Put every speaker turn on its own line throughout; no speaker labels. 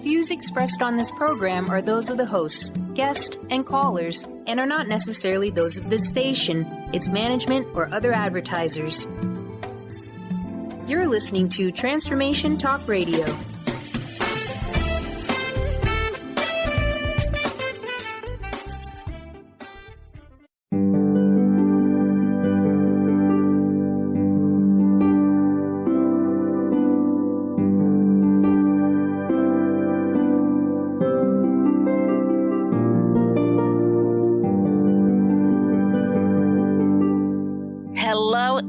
views expressed on this program are those of the hosts, guests, and callers, and are not necessarily those of this station, its management, or other advertisers. You're listening to Transformation Talk Radio.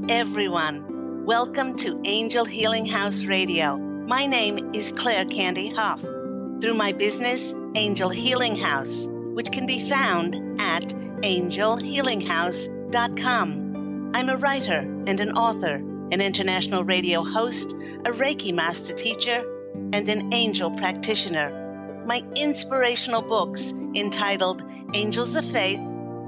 Everyone, welcome to Angel Healing House Radio. My name is Candy Hough. Through my business, Angel Healing House, which can be found at angelhealinghouse.com. I'm a writer and an author, an international radio host, a Reiki master teacher, and an angel practitioner. My inspirational books entitled Angels of Faith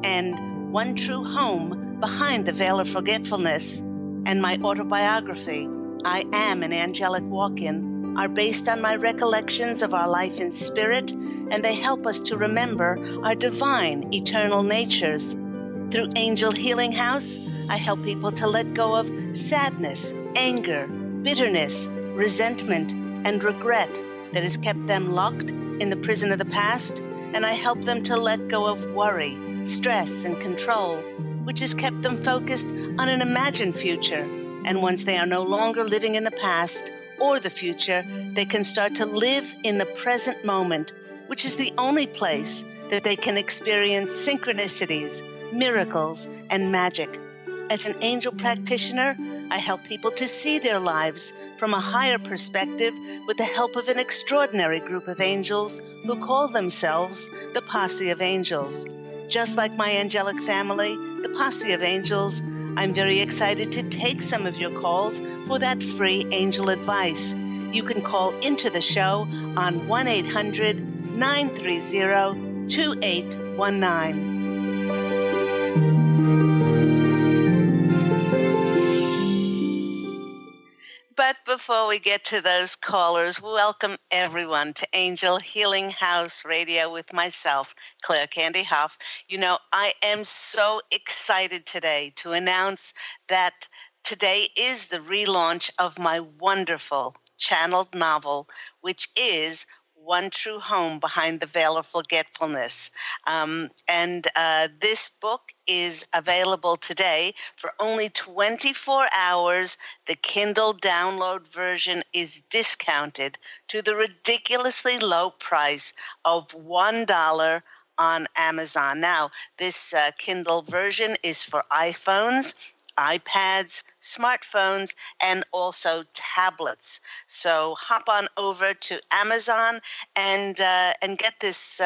and One True Home Behind the Veil of Forgetfulness, and my autobiography, I Am an Angelic Walk-In, are based on my recollections of our life in spirit, and they help us to remember our divine, eternal natures. Through Angel Healing House, I help people to let go of sadness, anger, bitterness, resentment, and regret that has kept them locked in the prison of the past, and I help them to let go of worry, stress, and control, which has kept them focused on an imagined future. And once they are no longer living in the past or the future, they can start to live in the present moment, which is the only place that they can experience synchronicities, miracles, and magic. As an angel practitioner, I help people to see their lives from a higher perspective with the help of an extraordinary group of angels who call themselves the Posse of Angels. Just like my angelic family, the Posse of Angels, I'm very excited to take some of your calls for that free angel advice. You can call into the show on 1-800-930-2819. But before we get to those callers, welcome everyone to Angel Healing House Radio with myself, Candy Hough. You know, I am so excited today to announce that today is the relaunch of my wonderful channeled novel, which is One True Home Behind the Veil of Forgetfulness. This book is available today for only 24 hours. The Kindle download version is discounted to the ridiculously low price of $1 on Amazon. Now, this Kindle version is for iPhones, iPads, smartphones, and also tablets. So hop on over to Amazon and get this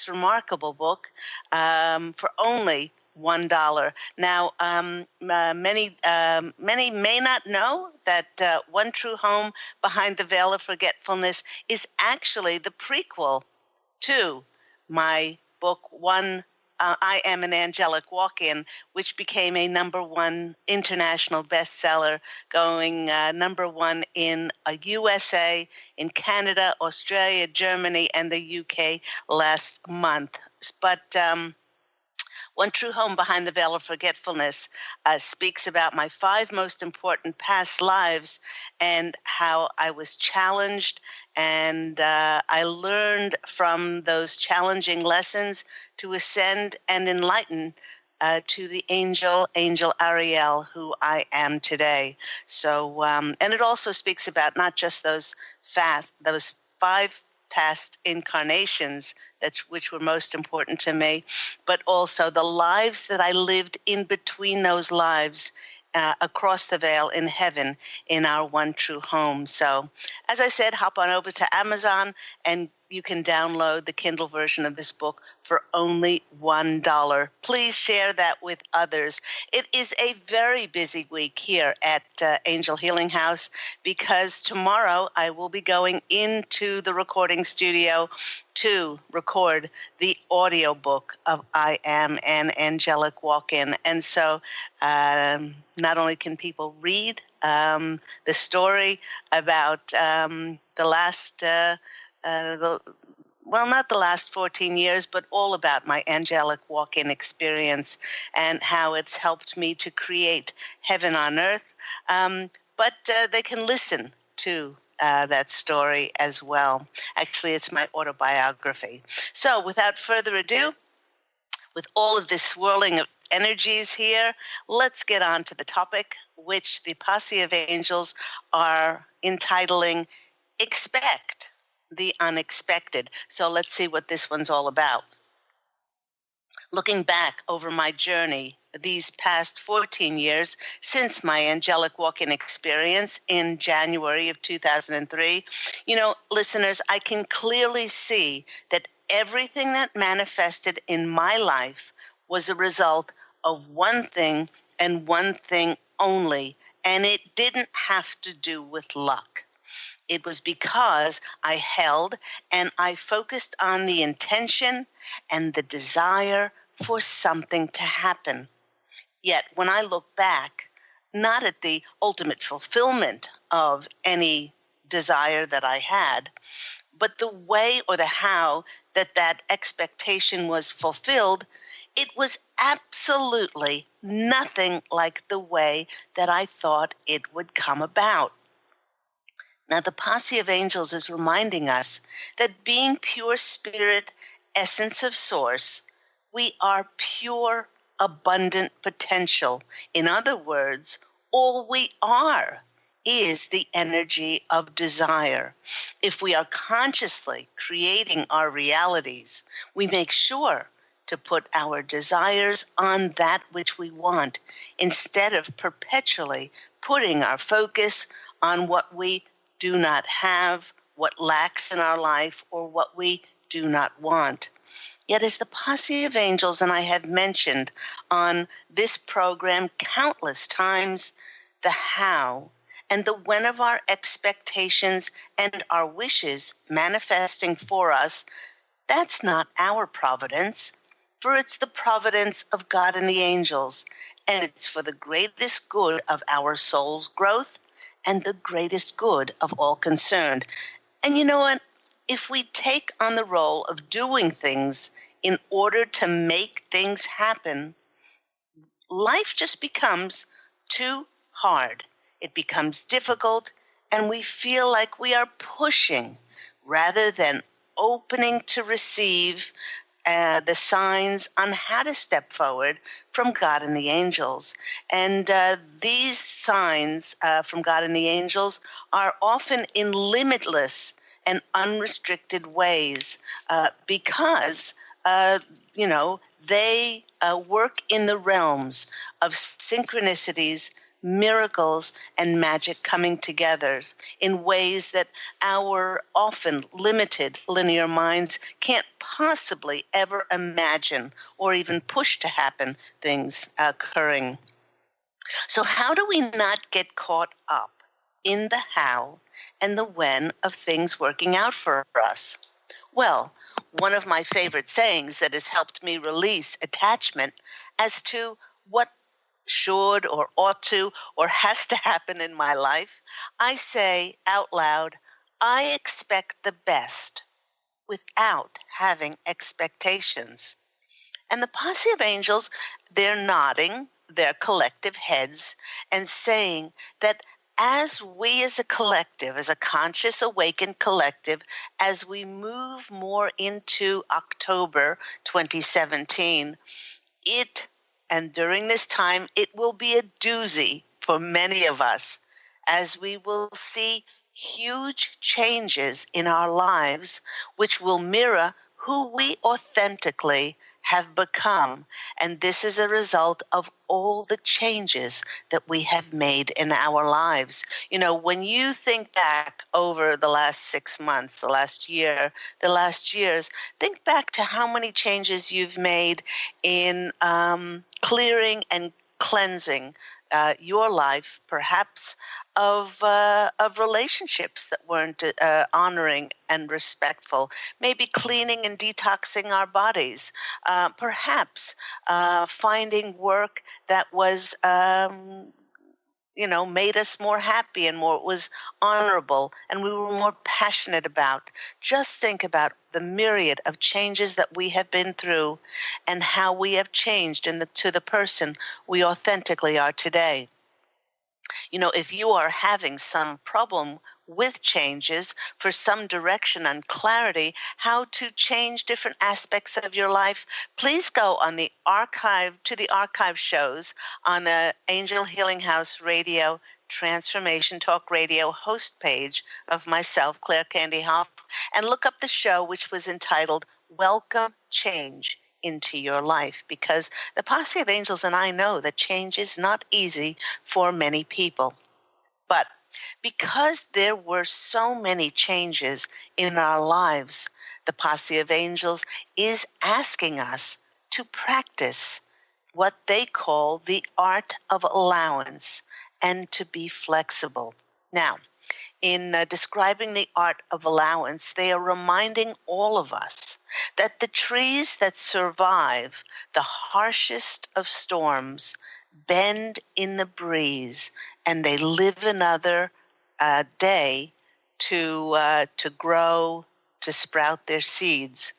remarkable book for only $1. Now, many may not know that One True Home Behind the Veil of Forgetfulness is actually the prequel to my book I Am an Angelic Walk-In, which became a #1 international bestseller, going #1 in USA, in Canada, Australia, Germany, and the UK last month. But One True Home Behind the Veil of Forgetfulness speaks about my 5 most important past lives and how I was challenged, and I learned from those challenging lessons to ascend and enlighten to the angel Ariel, who I am today. So, and it also speaks about not just those 5 past incarnations which were most important to me, but also the lives that I lived in between those lives across the veil in heaven in our one true home. So, as I said, hop on over to Amazon and you can download the Kindle version of this book for only $1. Please share that with others. It is a very busy week here at Angel Healing House because tomorrow I will be going into the recording studio to record the audiobook of I Am an Angelic Walk-In. And so not only can people read the story about the last not the last 14 years, but all about my angelic walk-in experience and how it's helped me to create heaven on earth. But they can listen to that story as well. Actually, it's my autobiography. So without further ado, with all of this swirling of energies here, let's get on to the topic, which the Posse of Angels are entitling Expect the Unexpected. So let's see what this one's all about. Looking back over my journey these past 14 years since my angelic walk-in experience in January of 2003, listeners, I can clearly see that everything that manifested in my life was a result of one thing and one thing only, and it didn't have to do with luck. It was because I held and I focused on the intention and the desire for something to happen. Yet when I look back, not at the ultimate fulfillment of any desire that I had, but the way or the how that expectation was fulfilled, it was absolutely nothing like the way that I thought it would come about. Now, the Posse of Angels is reminding us that being pure spirit, essence of source, we are pure, abundant potential. In other words, all we are is the energy of desire. If we are consciously creating our realities, we make sure to put our desires on that which we want, instead of perpetually putting our focus on what we do not have, what lacks in our life, or what we do not want. Yet as the Posse of Angels and I have mentioned on this program countless times, the how and the when of our expectations and our wishes manifesting for us, that's not our providence, for it's the providence of God and the angels, and it's for the greatest good of our soul's growth and the greatest good of all concerned. And you know what? If we take on the role of doing things in order to make things happen, life just becomes too hard. It becomes difficult, and we feel like we are pushing rather than opening to receive the signs on how to step forward from God and the angels. And these signs from God and the angels are often in limitless and unrestricted ways because, they work in the realms of synchronicities, miracles, and magic coming together in ways that our often limited linear minds can't possibly ever imagine or even push to happen things occurring. So how do we not get caught up in the how and the when of things working out for us? Well, one of my favorite sayings that has helped me release attachment as to what should or ought to or has to happen in my life, I say out loud, I expect the best without having expectations. And the Posse of Angels, they're nodding their collective heads and saying that as we as a collective, as a conscious awakened collective, as we move more into October 2017, and during this time, it will be a doozy for many of us, as we will see huge changes in our lives, which will mirror who we authentically have become. And this is a result of all the changes that we have made in our lives. When you think back over the last 6 months, the last year, the last years, think back to how many changes you've made in clearing and cleansing your life, perhaps of relationships that weren't honoring and respectful, maybe cleaning and detoxing our bodies, perhaps finding work that was made us more happy and more, was honorable, and we were more passionate about. Just think about the myriad of changes that we have been through and how we have changed to the person we authentically are today. If you are having some problem with changes for some direction and clarity, how to change different aspects of your life, please go on the archive shows on the Angel Healing House Radio Transformation Talk Radio host page of myself, Claire Candy Hough, and look up the show, which was entitled Welcome Change into Your Life, because the Posse of Angels and I know that change is not easy for many people. But because there were so many changes in our lives, the Posse of Angels is asking us to practice what they call the art of allowance and to be flexible. Now, in describing the art of allowance, they are reminding all of us that the trees that survive the harshest of storms bend in the breeze, and they live another day to grow, to sprout their seeds.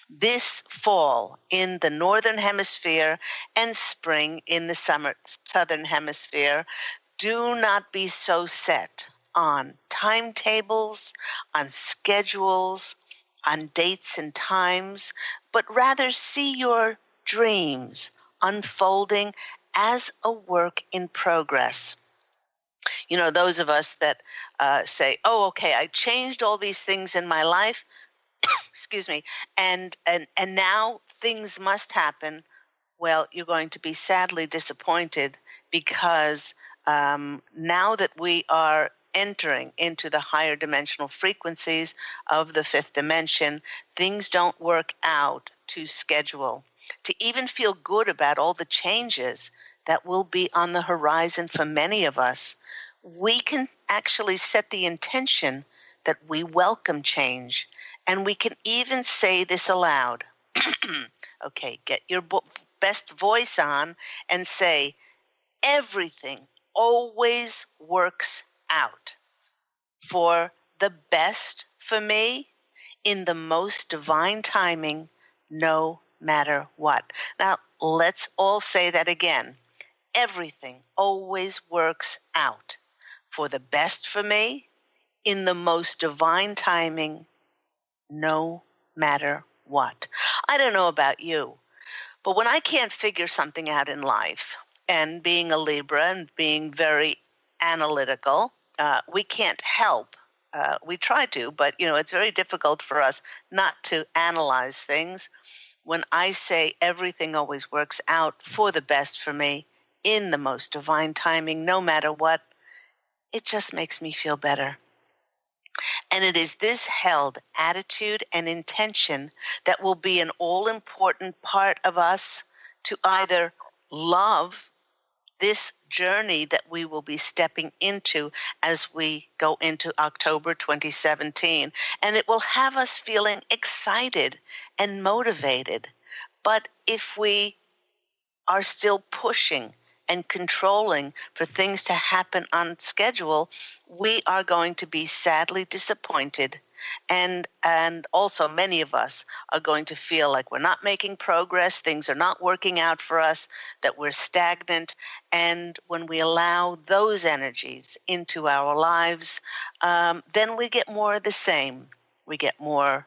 This fall in the northern hemisphere and spring in the southern hemisphere, do not be so set on timetables, on schedules, on dates and times, but rather see your dreams unfolding as a work in progress. Those of us that say, oh, okay, I changed all these things in my life, excuse me, and now things must happen. Well, you're going to be sadly disappointed, because now that we are entering into the higher dimensional frequencies of the fifth dimension, things don't work out to schedule. To even feel good about all the changes that will be on the horizon for many of us, we can actually set the intention that we welcome change. And we can even say this aloud. Okay, get your best voice on and say, everything always works out for the best for me in the most divine timing, no matter what. Now, let's all say that again. Everything always works out for the best for me in the most divine timing, no matter what. I don't know about you, but when I can't figure something out in life, and being a Libra and being very analytical, we can't help. We try to, but it's very difficult for us not to analyze things. When I say everything always works out for the best for me in the most divine timing, no matter what, it just makes me feel better. And it is this held attitude and intention that will be an all-important part of us to either love this journey that we will be stepping into as we go into October 2017. And it will have us feeling excited and motivated. But if we are still pushing and controlling for things to happen on schedule, we are going to be sadly disappointed. And also many of us are going to feel like we're not making progress, things are not working out for us, that we're stagnant. And when we allow those energies into our lives, then we get more of the same. We get more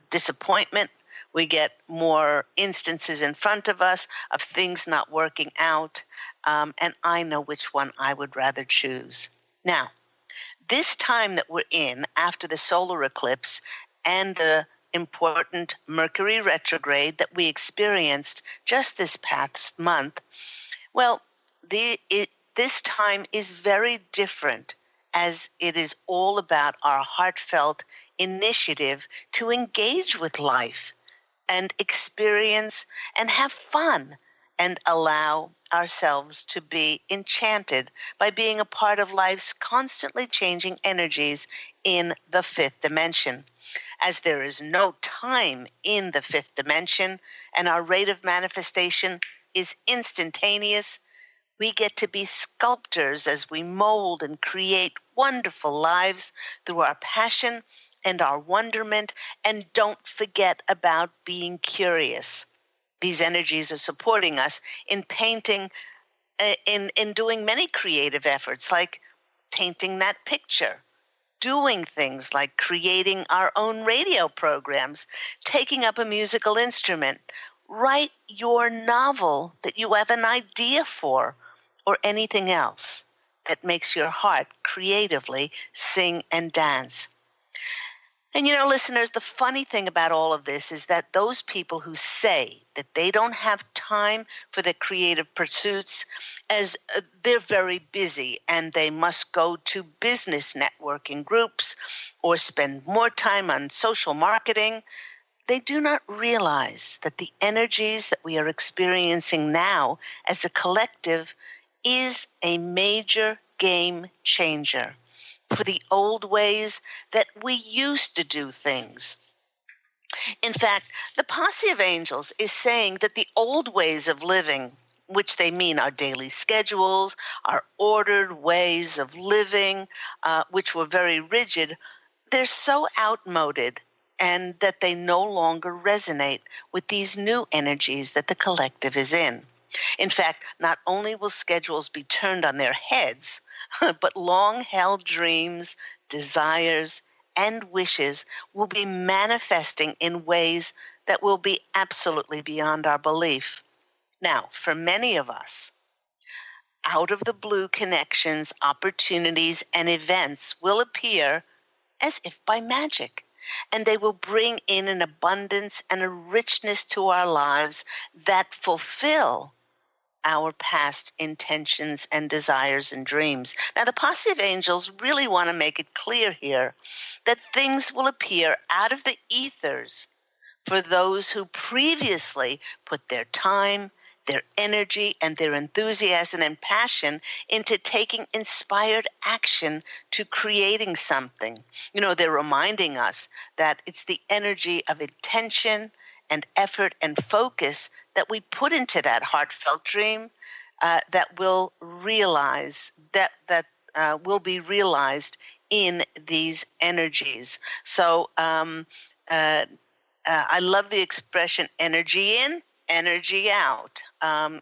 disappointment. We get more instances in front of us of things not working out, and I know which one I would rather choose. Now, this time that we're in after the solar eclipse and the important Mercury retrograde that we experienced just this past month, well, this time is very different, as it is all about our heartfelt initiative to engage with life and experience and have fun and allow ourselves to be enchanted by being a part of life's constantly changing energies in the fifth dimension. As there is no time in the fifth dimension and our rate of manifestation is instantaneous, We get to be sculptors as we mold and create wonderful lives through our passion and our wonderment. And don't forget about being curious. These energies are supporting us in painting, in doing many creative efforts, like painting that picture, doing things like creating our own radio programs, taking up a musical instrument, write your novel that you have an idea for, or anything else that makes your heart creatively sing and dance. And listeners, the funny thing about all of this is that those people who say that they don't have time for their creative pursuits, as they're very busy and they must go to business networking groups or spend more time on social marketing, they do not realize that the energies that we are experiencing now as a collective is a major game changer for the old ways that we used to do things. In fact, the Posse of Angels is saying that the old ways of living, which they mean our daily schedules, our ordered ways of living, which were very rigid, they're so outmoded and that they no longer resonate with these new energies that the collective is in. In fact, not only will schedules be turned on their heads, but long-held dreams, desires, and wishes will be manifesting in ways that will be absolutely beyond our belief. Now, for many of us, out of the blue connections, opportunities, and events will appear as if by magic, and they will bring in an abundance and a richness to our lives that fulfill our past intentions and desires and dreams. Now, the Posse of Angels really want to make it clear here that things will appear out of the ethers for those who previously put their time, their energy, and their enthusiasm and passion into taking inspired action to creating something. They're reminding us that it's the energy of intention and effort and focus that we put into that heartfelt dream that will will be realized in these energies. So I love the expression energy in, energy out.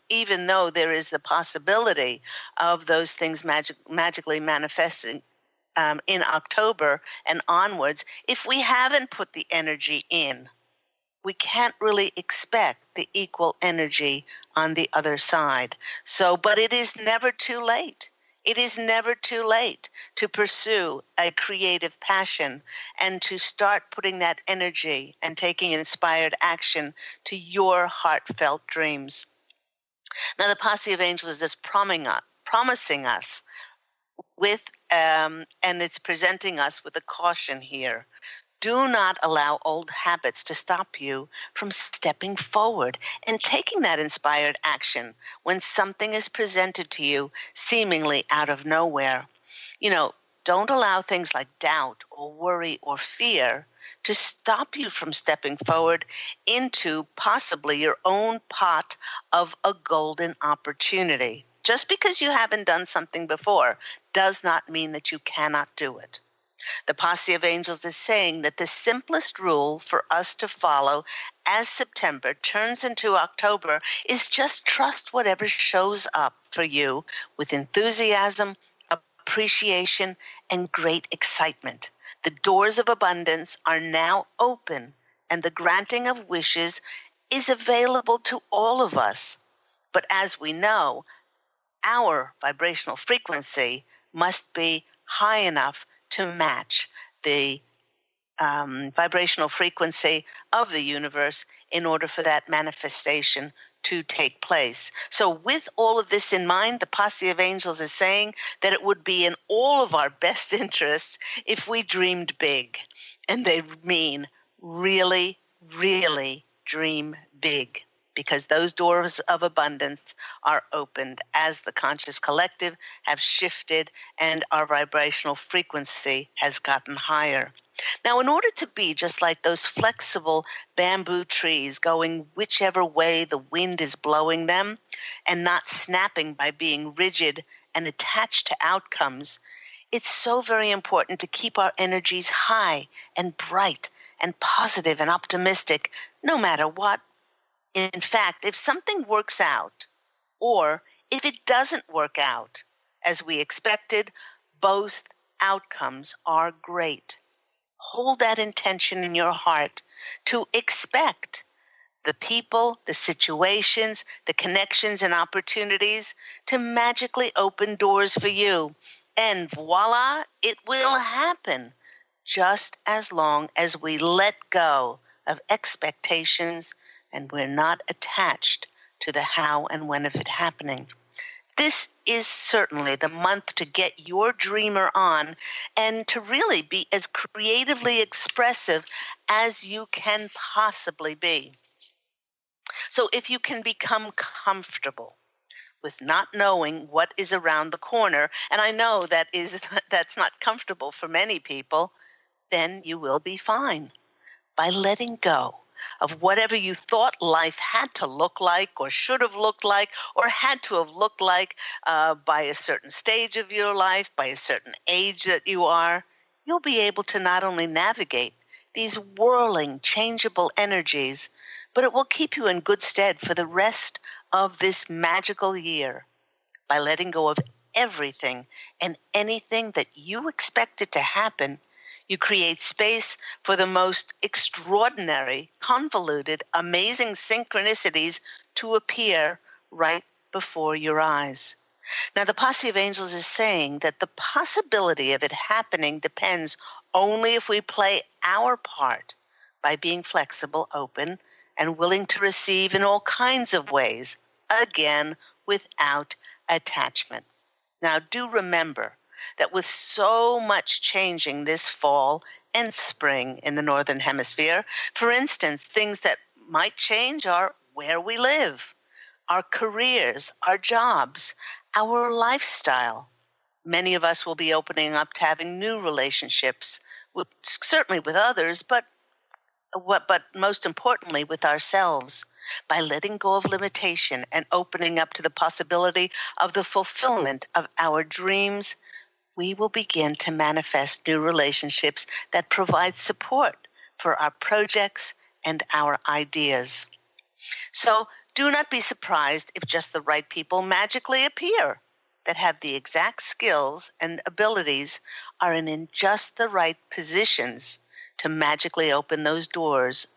Even though there is the possibility of those things magically manifesting in October and onwards, if we haven't put the energy in, we can't really expect the equal energy on the other side. But it is never too late. It is never too late to pursue a creative passion and to start putting that energy and taking inspired action to your heartfelt dreams. Now, the Posse of Angels is just promising us with, and it's presenting us with a caution here. Do not allow old habits to stop you from stepping forward and taking that inspired action when something is presented to you seemingly out of nowhere. Don't allow things like doubt or worry or fear to stop you from stepping forward into possibly your own pot of a golden opportunity. Just because you haven't done something before does not mean that you cannot do it. The Posse of Angels is saying that the simplest rule for us to follow as September turns into October is just trust whatever shows up for you with enthusiasm, appreciation, and great excitement. The doors of abundance are now open, and the granting of wishes is available to all of us. But as we know, our vibrational frequency must be high enough to match the vibrational frequency of the universe in order for that manifestation to take place. So with all of this in mind, the Posse of Angels is saying that it would be in all of our best interests if we dreamed big. And they mean really, really dream big, because those doors of abundance are opened as the conscious collective have shifted and our vibrational frequency has gotten higher. Now, in order to be just like those flexible bamboo trees going whichever way the wind is blowing them and not snapping by being rigid and attached to outcomes, it's so very important to keep our energies high and bright and positive and optimistic no matter what. In fact, if something works out or if it doesn't work out as we expected, both outcomes are great. Hold that intention in your heart to expect the people, the situations, the connections and opportunities to magically open doors for you. And voila, it will happen just as long as we let go of expectations and we're not attached to the how and when of it happening. This is certainly the month to get your dreamer on and to really be as creatively expressive as you can possibly be. So if you can become comfortable with not knowing what is around the corner, and I know that's not comfortable for many people, then you will be fine by letting go of whatever you thought life had to look like or should have looked like or had to have looked like by a certain stage of your life, by a certain age that you are. You'll be able to not only navigate these whirling, changeable energies, but it will keep you in good stead for the rest of this magical year by letting go of everything and anything that you expected to happen. You create space for the most extraordinary, convoluted, amazing synchronicities to appear right before your eyes. Now, the Posse of Angels is saying that the possibility of it happening depends only if we play our part by being flexible, open, and willing to receive in all kinds of ways, again, without attachment. Now, do remember that with so much changing this fall and spring in the Northern Hemisphere, for instance, things that might change are where we live, our careers, our jobs, our lifestyle. Many of us will be opening up to having new relationships, certainly with others, but most importantly with ourselves. By letting go of limitation and opening up to the possibility of the fulfillment of our dreams, we will begin to manifest new relationships that provide support for our projects and our ideas. So do not be surprised if just the right people magically appear that have the exact skills and abilities are in just the right positions to magically open those doors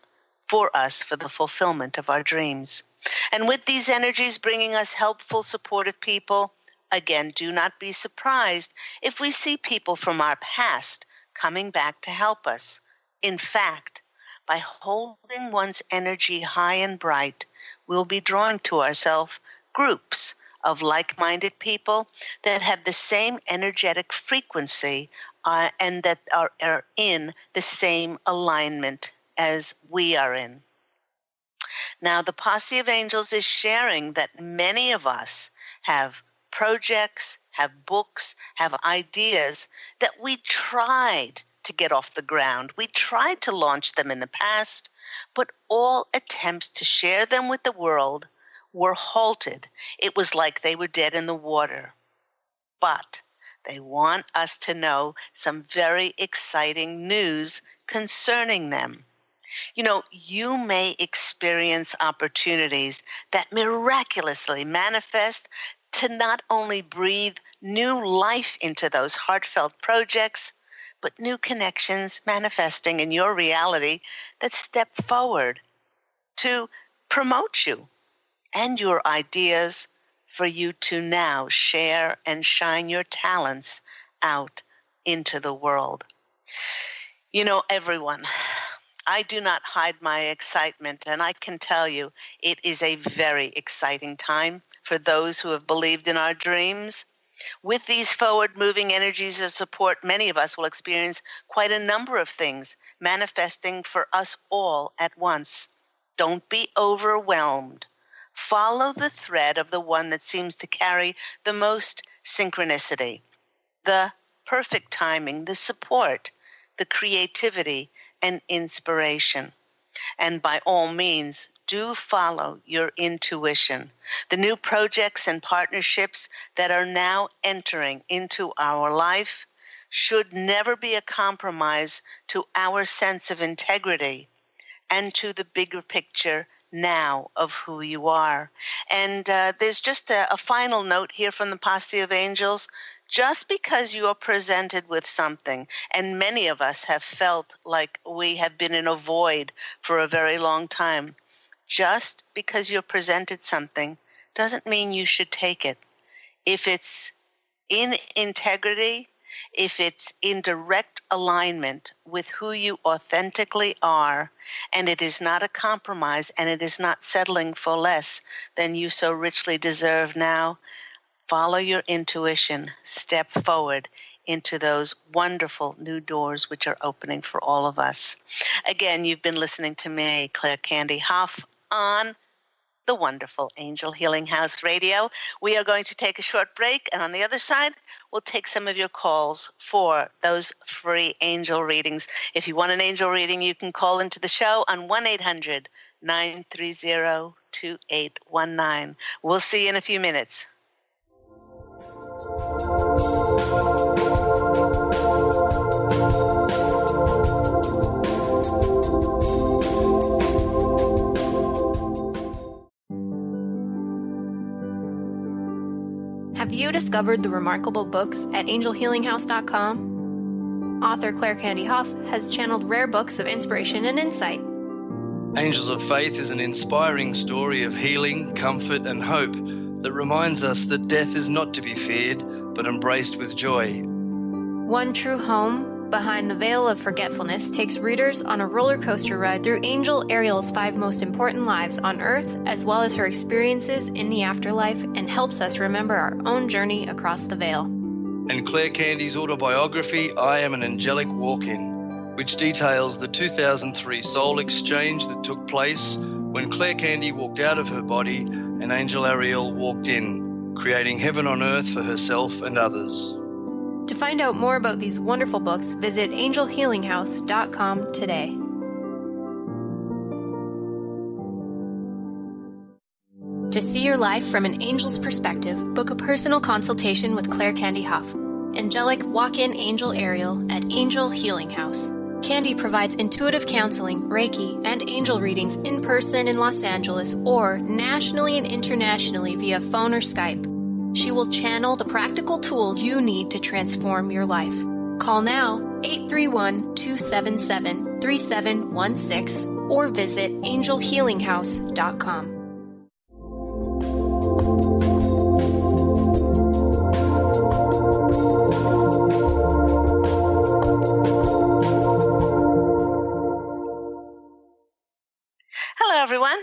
for us for the fulfillment of our dreams. And with these energies bringing us helpful, supportive people, again, do not be surprised if we see people from our past coming back to help us. In fact, by holding one's energy high and bright, we'll be drawing to ourselves groups of like-minded people that have the same energetic frequency and that are in the same alignment as we are in. Now, the Posse of Angels is sharing that many of us have projects, have books, have ideas that we tried to get off the ground. We tried to launch them in the past, but all attempts to share them with the world were halted. It was like they were dead in the water. But they want us to know some very exciting news concerning them. You know, you may experience opportunities that miraculously manifest to not only breathe new life into those heartfelt projects, but new connections manifesting in your reality that step forward to promote you and your ideas for you to now share and shine your talents out into the world. You know, everyone, I do not hide my excitement, and I can tell you it is a very exciting time for those who have believed in our dreams. With these forward-moving energies of support, many of us will experience quite a number of things manifesting for us all at once. Don't be overwhelmed. Follow the thread of the one that seems to carry the most synchronicity, the perfect timing, the support, the creativity and inspiration. And by all means, do follow your intuition. The new projects and partnerships that are now entering into our life should never be a compromise to our sense of integrity and to the bigger picture now of who you are. And there's just a final note here from the Posse of Angels. Just because you are presented with something, and many of us have felt like we have been in a void for a very long time, just because you're presented something doesn't mean you should take it. If it's in integrity, if it's in direct alignment with who you authentically are, and it is not a compromise, and it is not settling for less than you so richly deserve now, follow your intuition, step forward into those wonderful new doors which are opening for all of us. Again, you've been listening to me, Claire Candy Hough, on the wonderful Angel Healing House Radio. We are going to take a short break, and on the other side, we'll take some of your calls for those free angel readings. If you want an angel reading, you can call into the show on 1-800-930-2819. We'll see you in a few minutes.
Have you discovered the remarkable books at angelhealinghouse.com? Author Claire Candy Hough has channeled rare books of inspiration and insight.
Angels of Faith is an inspiring story of healing, comfort, and hope that reminds us that death is not to be feared, but embraced with joy.
One True Home, Behind the Veil of Forgetfulness, takes readers on a roller coaster ride through Angel Ariel's 5 most important lives on Earth, as well as her experiences in the afterlife, and helps us remember our own journey across the veil.
And Claire Candy's autobiography, I Am an Angelic Walk-In, which details the 2003 soul exchange that took place when Claire Candy walked out of her body and Angel Ariel walked in, creating heaven on earth for herself and others.
To find out more about these wonderful books, visit angelhealinghouse.com today. To see your life from an angel's perspective, book a personal consultation with Claire Candy Hough, Angelic Walk-In Angel Ariel at Angel Healing House. Candy provides intuitive counseling, Reiki, and angel readings in person in Los Angeles or nationally and internationally via phone or Skype. She will channel the practical tools you need to transform your life. Call now, 831-277-3716, or visit angelhealinghouse.com.
Hello, everyone.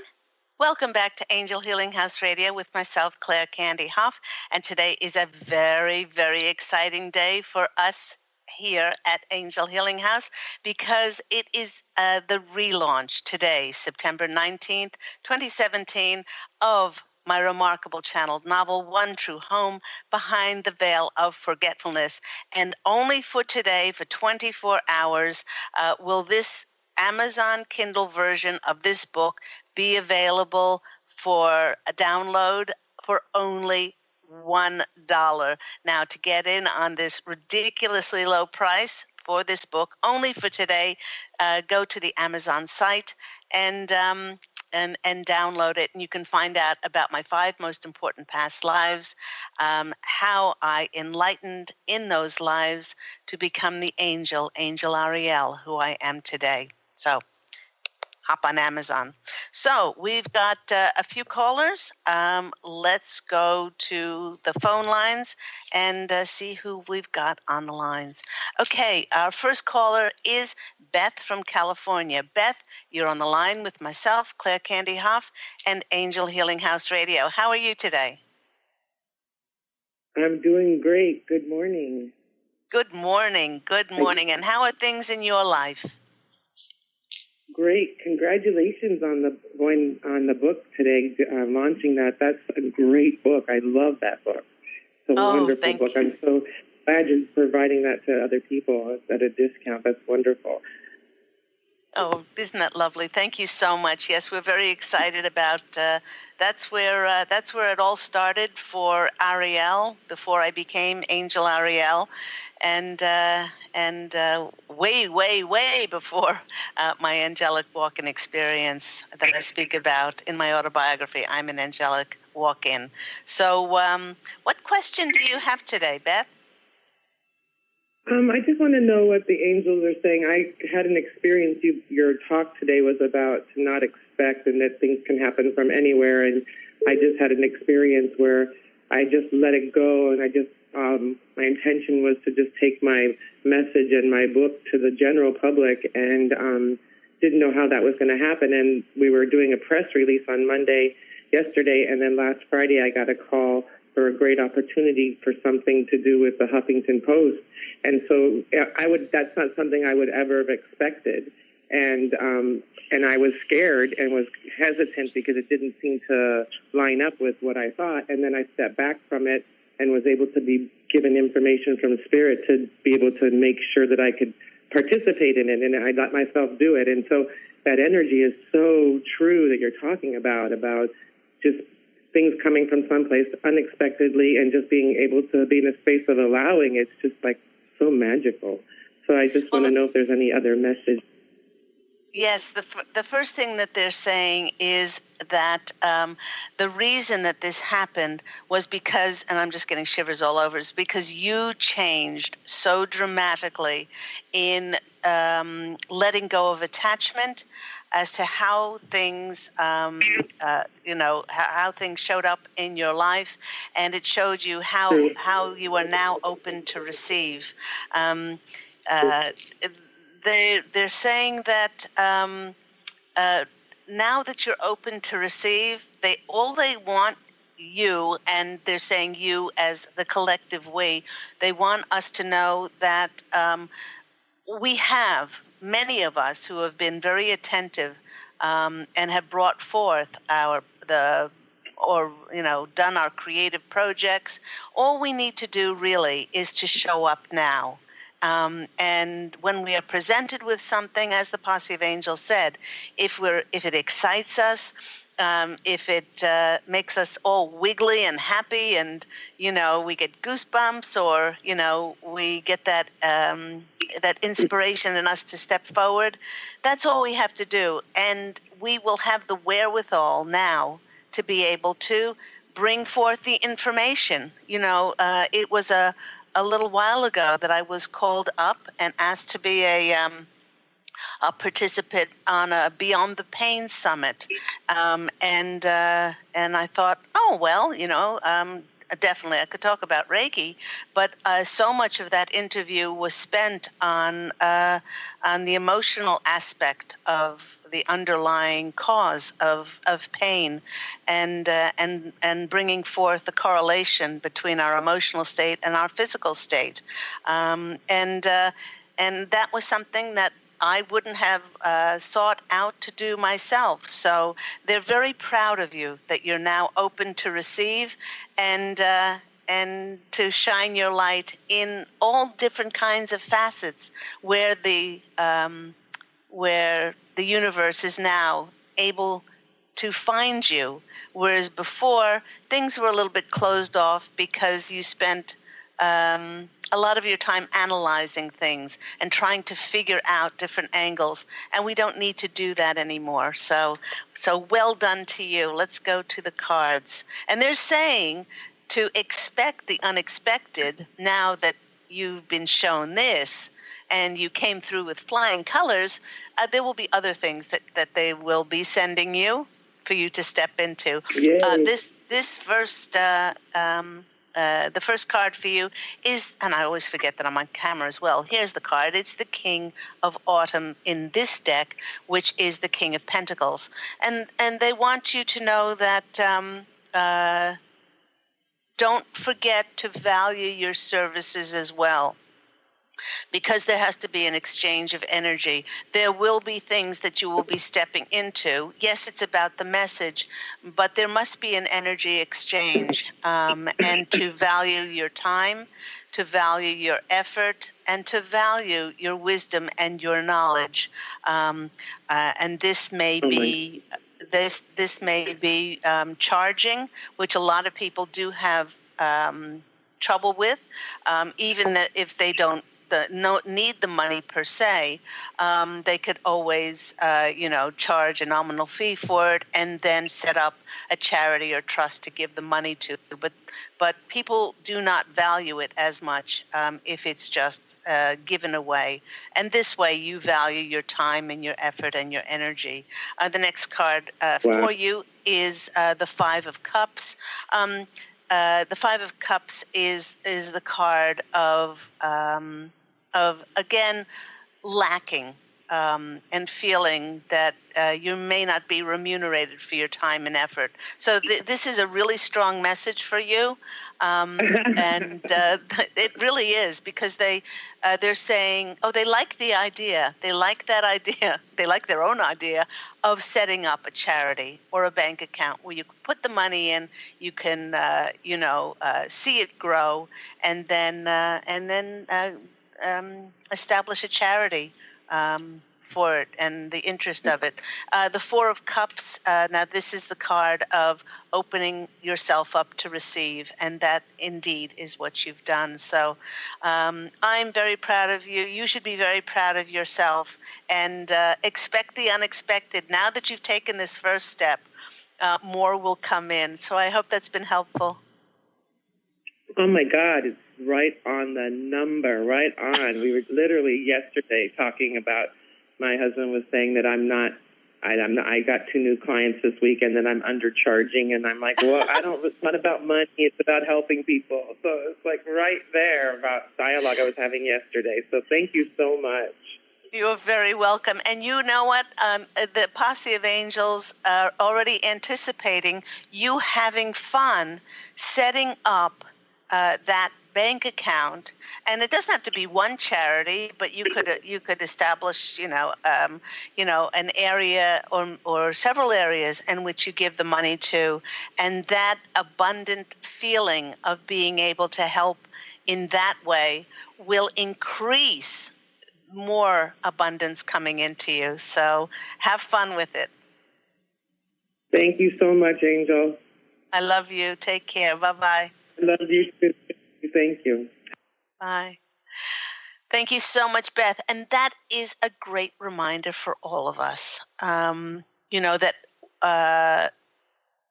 Welcome back to Angel Healing House Radio with myself, Claire Candy Hough. And today is a very, very exciting day for us here at Angel Healing House because it is the relaunch today, September 19th, 2017, of my remarkable channeled novel, One True Home, Behind the Veil of Forgetfulness. And only for today, for 24 hours, will this Amazon Kindle version of this book be available for a download for only $1. Now, to get in on this ridiculously low price for this book, only for today, go to the Amazon site and download it. And you can find out about my 5 most important past lives, how I enlightened in those lives to become the Angel Ariel, who I am today. So hop on Amazon. So we've got a few callers. Let's go to the phone lines and see who we've got on the lines. Okay, our first caller is Beth from California. Beth, you're on the line with myself, Claire Candy Hough, and Angel Healing House Radio. How are you today?
I'm doing great. Good morning.
Good morning. Good morning. And how are things in your life?
Great. Congratulations on the book today, launching that. That's a great book. I love that book. It's a wonderful book. I'm glad you're providing that to other people at a discount. That's wonderful.
Oh, isn't that lovely? Thank you so much. Yes, we're very excited about. That's where it all started for Ariel before I became Angel Ariel, and way before my angelic walk-in experience that I speak about in my autobiography. I'm an angelic walk-in. So, what question do you have today, Beth?
I just want to know what the angels are saying. I had an experience. Your talk today was about to not expect and that things can happen from anywhere. And I just had an experience where I just let it go. And I just, my intention was to just take my message and my book to the general public, and didn't know how that was going to happen. And we were doing a press release on yesterday, and then last Friday I got a call for a great opportunity for something to do with the Huffington Post. And so that's not something I would ever have expected. And I was scared and was hesitant because it didn't seem to line up with what I thought. And then I stepped back from it and was able to be given information from Spirit to be able to make sure that I could participate in it. And I let myself do it. And so that energy is so true that you're talking about just things coming from someplace unexpectedly and just being able to be in a space of allowing. It's just like so magical. So I just want to know if there's any other message.
Yes, the first thing that they're saying is that the reason that this happened was because, and I'm just getting shivers all over, is because you changed so dramatically in letting go of attachment as to how things, how things showed up in your life, and it showed you how you are now open to receive. They're saying that now that you're open to receive, all they want you, and they're saying you as the collective we, they want us to know that we have, many of us who have been very attentive and have brought forth done our creative projects. All we need to do really is to show up now. And when we are presented with something, as the Posse of Angels said, if it excites us, if it makes us all wiggly and happy, and we get goosebumps, or we get that inspiration in us to step forward, that's all we have to do, and we will have the wherewithal now to be able to bring forth the information. It was a little while ago that I was called up and asked to be a participant on a Beyond the Pain Summit, and I thought, oh well, definitely I could talk about Reiki, but so much of that interview was spent on the emotional aspect of the underlying cause of pain, and bringing forth the correlation between our emotional state and our physical state, and that was something that I wouldn't have sought out to do myself. So they're very proud of you that you're now open to receive and to shine your light in all different kinds of facets where the universe is now able to find you, whereas before things were a little bit closed off because you spent a lot of your time analyzing things and trying to figure out different angles, and we don't need to do that anymore. So well done to you. Let's go to the cards. And they're saying to expect the unexpected now that you've been shown this and you came through with flying colors. There will be other things that they will be sending you for you to step into. This first the first card for you is, and I always forget that I'm on camera as well. Here's the card. It's the King of Autumn in this deck, which is the King of Pentacles. And they want you to know that don't forget to value your services as well, because there has to be an exchange of energy. There will be things that you will be stepping into. Yes, it's about the message, but there must be an energy exchange, and to value your time, to value your effort and to value your wisdom and your knowledge. And this may be this may be charging, which a lot of people do have trouble with, even if they don't need the money per se. They could always, charge a nominal fee for it and then set up a charity or trust to give the money to. But people do not value it as much if it's just given away. And this way you value your time and your effort and your energy. The next card for you is the Five of Cups. The Five of Cups is the card of again, lacking and feeling that you may not be remunerated for your time and effort. So this is a really strong message for you, and it really is, because they're saying, they like the idea, they like that idea, they like their own idea of setting up a charity or a bank account where you put the money in, you can see it grow, and then establish a charity for it and the interest of it. The Four of Cups, now this is the card of opening yourself up to receive, and that indeed is what you've done. So I'm very proud of you. You should be very proud of yourself, and expect the unexpected. Now that you've taken this first step, more will come in. So I hope that's been helpful.
Oh, my God, it's right on the number, right on. We were literally yesterday talking about, my husband was saying that I got 2 new clients this week and then I'm undercharging, and I'm like, well, it's not about money, it's about helping people. So it's like right there about dialogue I was having yesterday. So thank you so much.
You're very welcome. And you know what? The Posse of Angels are already anticipating you having fun setting up that bank account, and it doesn't have to be one charity, but you could establish an area or several areas in which you give the money to, and that abundant feeling of being able to help in that way will increase more abundance coming into you. So have fun with it.
Thank you so much, Angel.
I love you. Take care. Bye-bye.
I love you too. Thank you.
Bye. Thank you so much, Beth. And that is a great reminder for all of us, that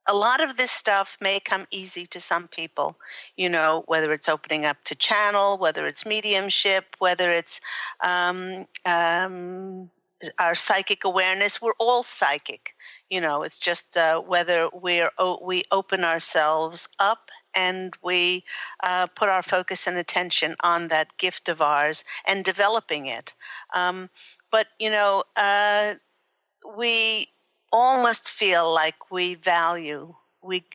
a lot of this stuff may come easy to some people, whether it's opening up to channel, whether it's mediumship, whether it's our psychic awareness. We're all psychic. It's just whether we open ourselves up and we put our focus and attention on that gift of ours and developing it. But we all must feel like we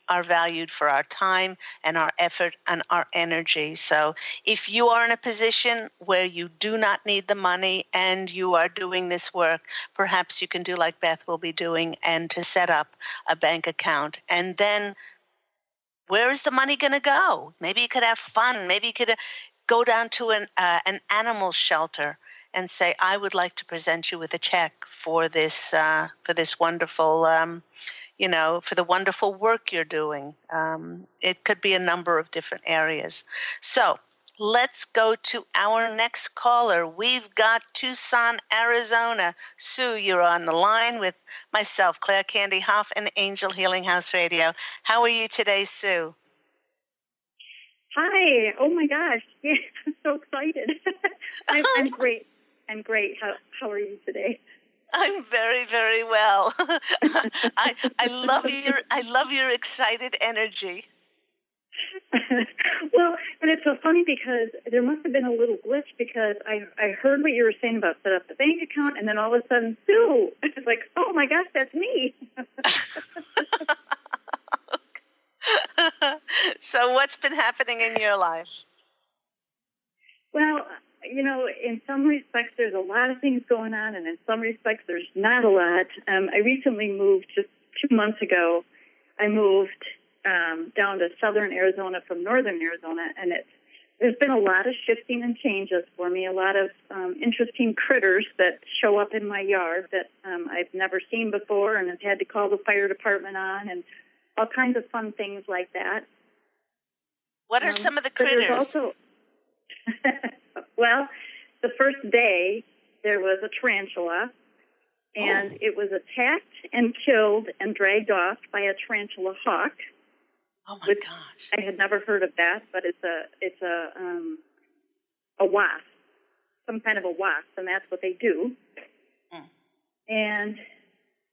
are valued for our time and our effort and our energy. So if you are in a position where you do not need the money and you are doing this work, perhaps you can do like Beth will be doing and to set up a bank account. And then where is the money going to go? Maybe you could have fun. Maybe you could go down to an animal shelter and say, I would like to present you with a check for this wonderful for the wonderful work you're doing. It could be a number of different areas. So let's go to our next caller. We've got Tucson, Arizona. Sue, you're on the line with myself, Claire Candy Hough, and Angel Healing House Radio. How are you today, Sue?
Hi. Oh, my gosh. Yeah, I'm so excited. I'm great. I'm great. How are you today?
I'm very, very well. I love your excited energy.
Well, and it's so funny because there must have been a little glitch, because I heard what you were saying about set up the bank account, and then all of a sudden, Sue. It's like, oh my gosh, that's me.
So what's been happening in your life?
Well, in some respects, there's a lot of things going on, and in some respects, there's not a lot. I recently moved, just 2 months ago. I moved down to southern Arizona from northern Arizona, and it's there's been a lot of shifting and changes for me, a lot of interesting critters that show up in my yard that I've never seen before and have had to call the fire department on, and all kinds of fun things like that.
What are some of the critters?
Also, well, the first day there was a tarantula, and it was attacked and killed and dragged off by a tarantula hawk.
Oh my gosh!
I had never heard of that, but it's a wasp, some kind of a wasp, and that's what they do. Mm. And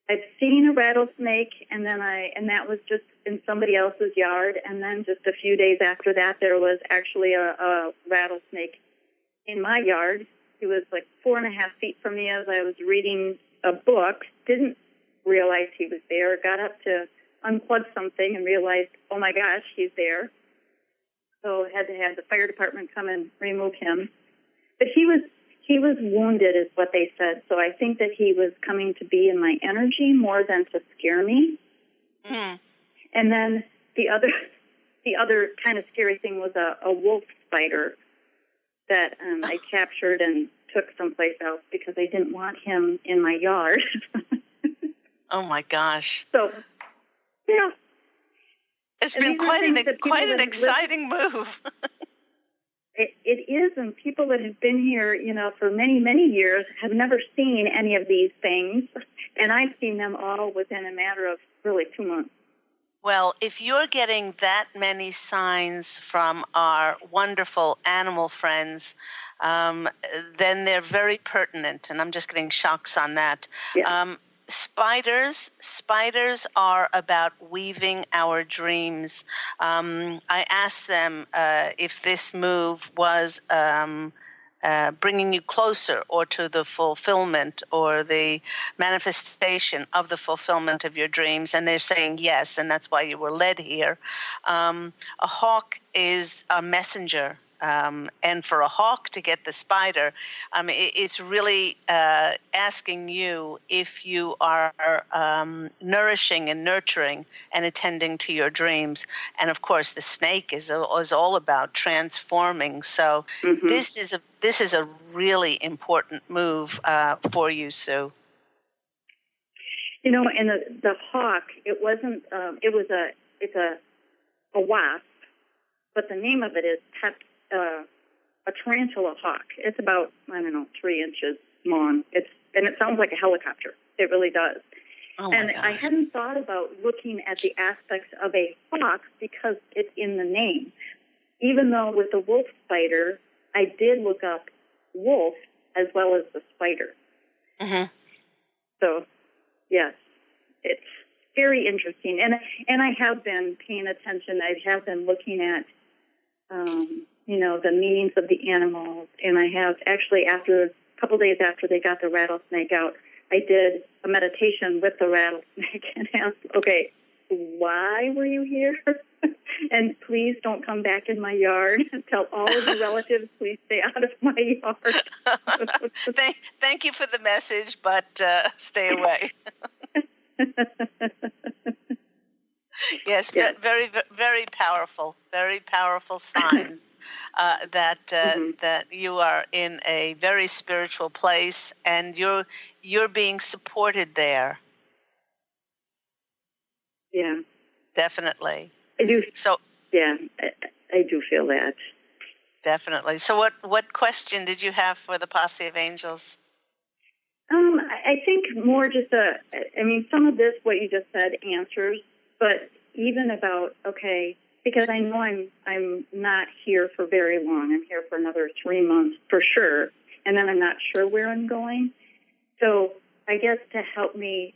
I've seen a rattlesnake, and that was just in somebody else's yard. And then just a few days after that, there was actually a rattlesnake in my yard. He was like 4.5 feet from me as I was reading a book. Didn't realize he was there. Got up to unplug something and realized, oh my gosh, he's there. So had to have the fire department come and remove him. But he was wounded, is what they said. So I think that he was coming to be in my energy more than to scare me. Mm. And then the other kind of scary thing was a wolf spider that I captured and took someplace else because I didn't want him in my yard.
Oh my gosh!
So, yeah,
it's been quite an exciting move.
It is, and people that have been here, for many, many years have never seen any of these things, and I've seen them all within a matter of really 2 months.
Well, if you're getting that many signs from our wonderful animal friends, then they're very pertinent, and I'm just getting shocks on that. Yeah. Spiders are about weaving our dreams. I asked them if this move was bringing you closer or to the fulfillment or the manifestation of the fulfillment of your dreams, and they're saying yes, and that's why you were led here. A hawk is a messenger. And for a hawk to get the spider, it's really asking you if you are nourishing and nurturing and attending to your dreams. And of course, the snake is all about transforming. So this is a really important move for you, Sue.
And the hawk, it wasn't. It's a wasp, but the name of it is a tarantula hawk. It's about 3 inches long. It sounds like a helicopter. It really does. Oh my gosh. I hadn't thought about looking at the aspects of a hawk because it's in the name. Even though with the wolf spider, I did look up wolf as well as the spider. Mm-hmm. So, yes, it's very interesting. And I have been paying attention. I have been looking at the meanings of the animals. And I have actually, after a couple days after they got the rattlesnake out, I did a meditation with the rattlesnake and asked, okay, why were you here? And please don't come back in my yard. Tell all of your relatives, please stay out of my yard.
Thank you for the message, but stay away. Yes, very, very powerful signs that you are in a very spiritual place and you're being supported there.
Yeah,
definitely.
I do.
So
yeah, I do feel that.
Definitely. So what question did you have for the Posse of Angels?
I think more just some of this, what you just said, answers, but even about, okay, because I know I'm not here for very long. I'm here for another 3 months for sure, and then I'm not sure where I'm going. So I guess to help me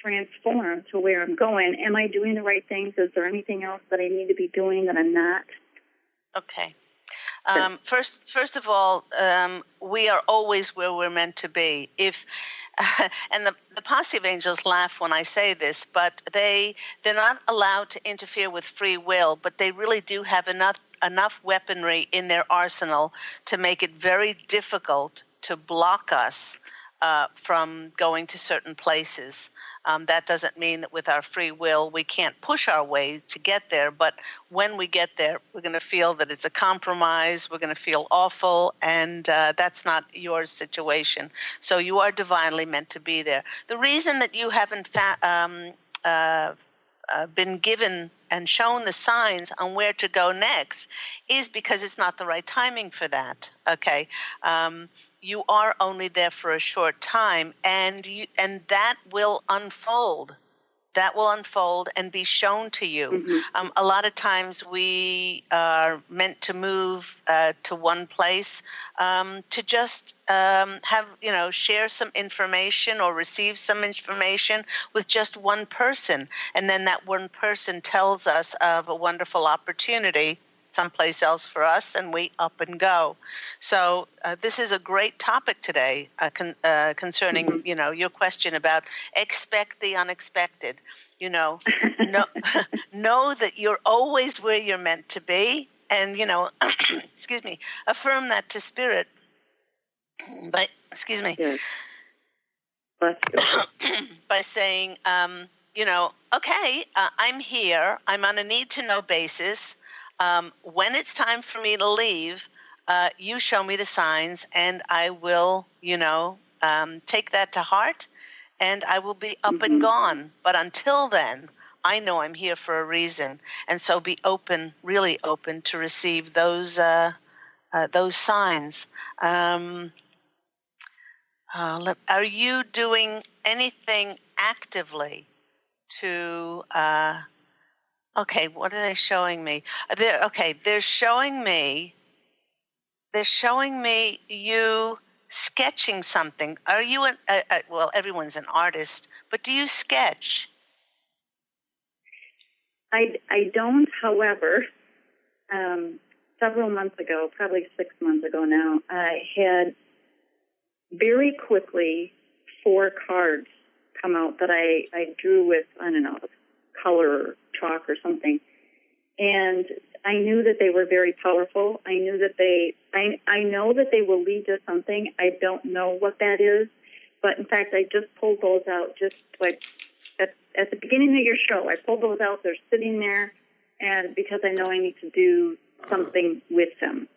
transform to where I'm going, am I doing the right things? Is there anything else that I need to be doing that I'm not?
Okay. First of all, we are always where we're meant to be. And the Posse of Angels laugh when I say this, but they're not allowed to interfere with free will, but they really do have enough weaponry in their arsenal to make it very difficult to block us from going to certain places. That doesn't mean that with our free will we can't push our way to get there, but when we get there, we're going to feel that it's a compromise, we're going to feel awful, and that's not your situation. So you are divinely meant to be there. The reason that you haven't been given and shown the signs on where to go next is because it's not the right timing for that. Okay. You are only there for a short time, and that will unfold. That will unfold and be shown to you.
Mm-hmm.
A lot of times we are meant to move to one place to just have, share some information or receive some information with just one person. And then that one person tells us of a wonderful opportunity someplace else for us, and we up and go. So this is a great topic today concerning,
Mm-hmm.
Your question about expect the unexpected. Know that you're always where you're meant to be, and excuse me, affirm that to spirit. But excuse me.
Yes.
By saying, okay, I'm here. I'm on a need-to-know basis. When it's time for me to leave, you show me the signs, and I will, take that to heart, and I will be up and gone. But until then, I know I'm here for a reason, and so be open, really open to receive those signs. Are you doing anything actively to? Okay, what are they showing me? They're showing me you sketching something. Are you well, everyone's an artist, but do you sketch?
I don't, however, several months ago, probably 6 months ago now, I had very quickly 4 cards come out that I drew with, I don't know, color or chalk or something. And I knew that they were very powerful. I knew that I know that they will lead to something. I don't know what that is. But in fact, I just pulled those out just like at the beginning of your show. I pulled those out. They're sitting there, and because I know I need to do something with them.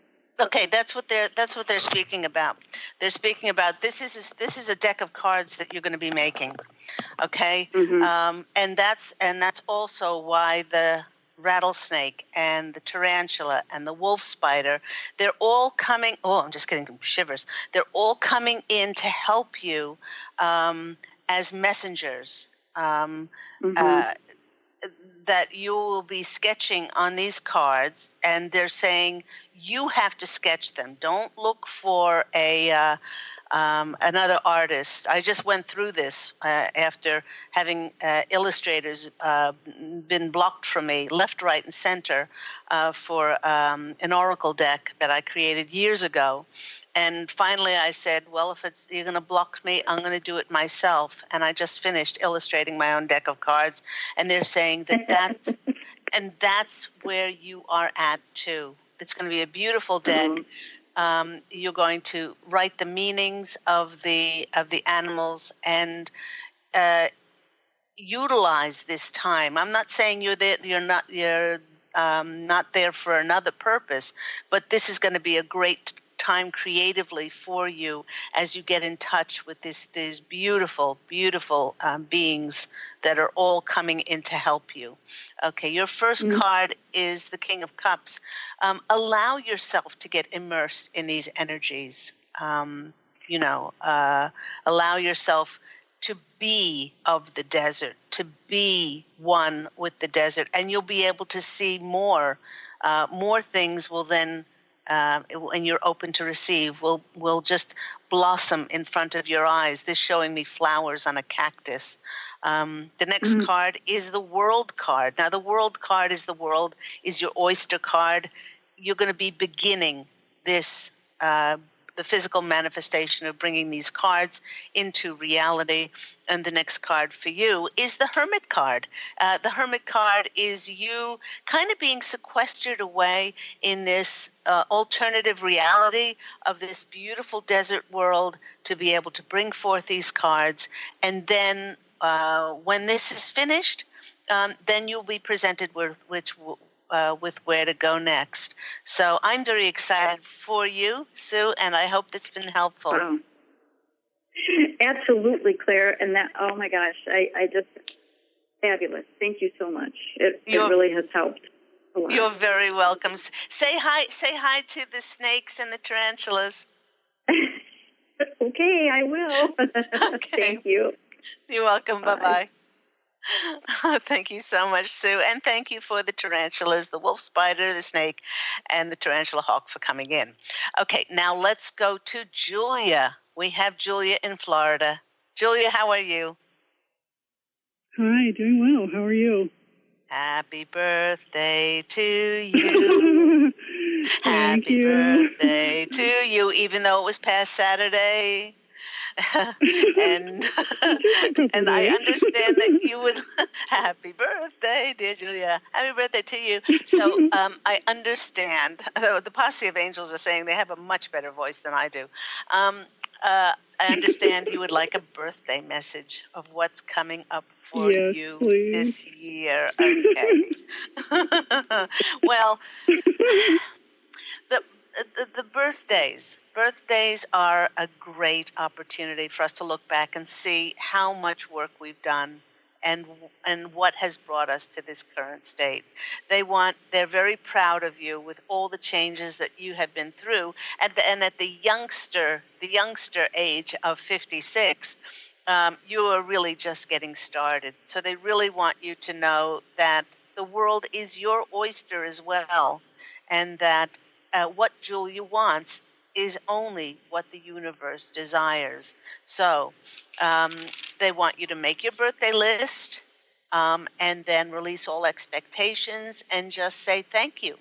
Okay, that's what they're speaking about. They're speaking about this is a deck of cards that you're going to be making. Okay, and that's also why the rattlesnake and the tarantula and the wolf spider, they're all coming. Oh, I'm just getting shivers. They're all coming in to help you as messengers. That you will be sketching on these cards, and they're saying you have to sketch them. Don't look for another artist. I just went through this after having illustrators been blocked from me left, right, and center for an oracle deck that I created years ago. And finally I said, well, if you're going to block me, I'm going to do it myself. And I just finished illustrating my own deck of cards. And they're saying that's where you are at too. It's going to be a beautiful deck. You're going to write the meanings of the animals and utilize this time. I'm not saying you're not there for another purpose, but this is going to be a great time creatively for you as you get in touch with these beautiful, beautiful beings that are all coming in to help you. Okay, your first card is the King of Cups. Allow yourself to get immersed in these energies. Allow yourself to be of the desert, to be one with the desert, and you'll be able to see more. More things will then, when you're open to receive, will just blossom in front of your eyes. This showing me flowers on a cactus. The next card is the World card. Now, the World card is your oyster card. You're going to be beginning this. The the physical manifestation of bringing these cards into reality. And the next card for you is the Hermit card. The Hermit card is you kind of being sequestered away in this alternative reality of this beautiful desert world to be able to bring forth these cards. And then when this is finished, then you'll be presented with where to go next. So I'm very excited for you, Sue, and I hope that's been helpful.
Wow. Absolutely, Claire. And that, oh my gosh, I just, fabulous. Thank you so much. It really has helped a lot.
You're very welcome. Say hi to the snakes and the tarantulas.
Okay, I will.
Okay.
Thank you.
You're welcome. Bye-bye. Thank you so much, Sue. And thank you for the tarantulas, the wolf spider, the snake, and the tarantula hawk for coming in. Okay, now let's go to Julia. We have Julia in Florida. Julia, how are you?
Hi, doing well. How are you?
Happy birthday to you. Happy birthday to you, even though it was past Saturday. and I understand that you would. Happy birthday, dear Julia. Happy birthday to you. So I understand. The Posse of Angels are saying they have a much better voice than I do. I understand you would like a birthday message of what's coming up for you this year. Okay. Well, the birthdays are a great opportunity for us to look back and see how much work we've done and what has brought us to this current state. They're very proud of you with all the changes that you have been through. At the youngster age of 56, you are really just getting started. So they really want you to know that the world is your oyster as well, and that what Julia wants is only what the universe desires. So they want you to make your birthday list and then release all expectations and just say thank you.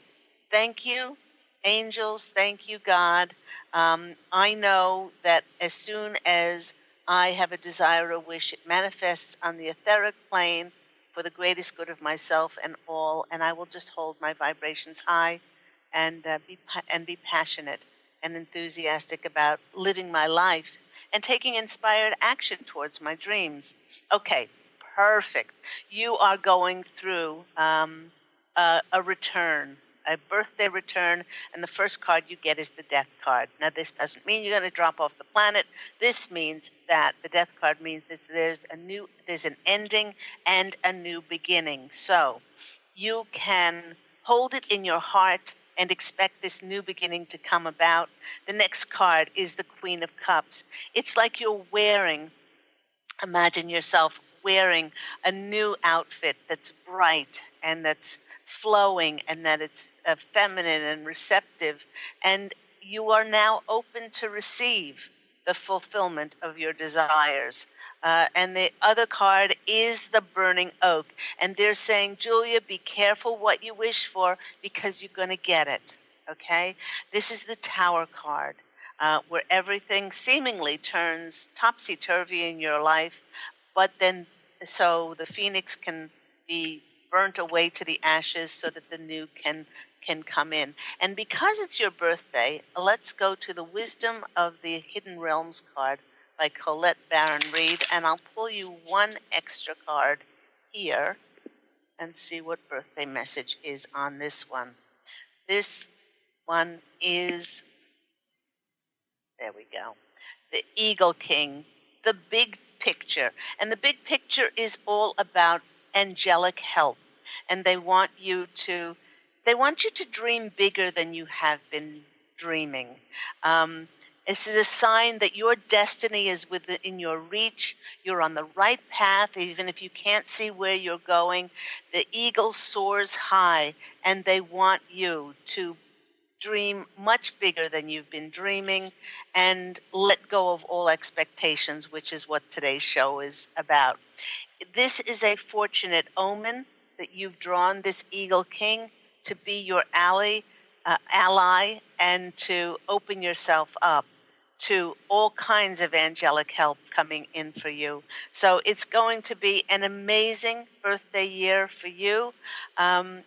Thank you, angels. Thank you, God. I know that as soon as I have a desire or wish, it manifests on the etheric plane for the greatest good of myself and all, and I will just hold my vibrations high and be passionate and enthusiastic about living my life and taking inspired action towards my dreams. Okay, perfect. You are going through a return, a birthday return, and the first card you get is the death card. Now, this doesn't mean you're going to drop off the planet. This means that the death card means that there's an ending and a new beginning. So you can hold it in your heart and expect this new beginning to come about. The next card is the Queen of Cups. It's like imagine yourself wearing a new outfit that's bright and that's flowing and that it's feminine and receptive, and you are now open to receive the fulfillment of your desires. And the other card is the Burning Oak. And they're saying, Julia, be careful what you wish for because you're going to get it. Okay? This is the Tower card, where everything seemingly turns topsy-turvy in your life, but then so the phoenix can be burnt away to the ashes so that the new can come in. And because it's your birthday, let's go to the Wisdom of the Hidden Realms card by Colette Baron Reed, and I'll pull you one extra card here and see what birthday message is on this one. This one is, there we go, the Eagle King, the big picture. And the big picture is all about angelic help. And they want you to dream bigger than you have been dreaming. This is a sign that your destiny is within your reach. You're on the right path, even if you can't see where you're going. The eagle soars high, and they want you to dream much bigger than you've been dreaming and let go of all expectations, which is what today's show is about. This is a fortunate omen that you've drawn this Eagle King to be your ally and to open yourself up to all kinds of angelic help coming in for you. So it's going to be an amazing birthday year for you. They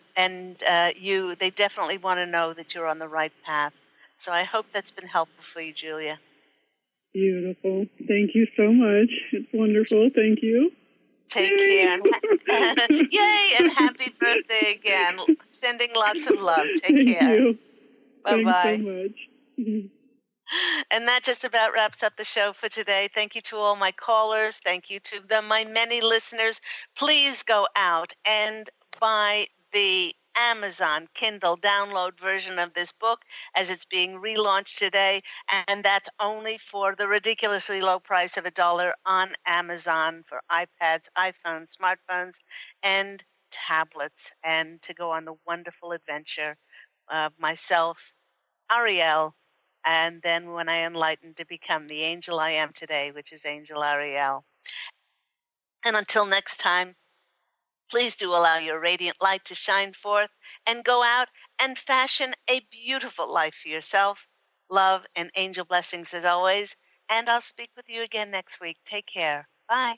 definitely want to know that you're on the right path. So I hope that's been helpful for you, Julia.
Beautiful. Thank you so much. It's wonderful. Thank you.
Take care. Yay, and happy birthday again. Sending lots of love. Take care.
Thank you.
Bye-bye.
Thanks so much.
And that just about wraps up the show for today. Thank you to all my callers. Thank you to my many listeners. Please go out and buy the Amazon Kindle download version of this book as it's being relaunched today. And that's only for the ridiculously low price of $1 on Amazon for iPads, iPhones, smartphones, and tablets. And to go on the wonderful adventure of myself, Ariel, and then when I enlightened to become the angel I am today, which is Angel Ariel. And until next time, please do allow your radiant light to shine forth and go out and fashion a beautiful life for yourself. Love and angel blessings as always. And I'll speak with you again next week. Take care. Bye.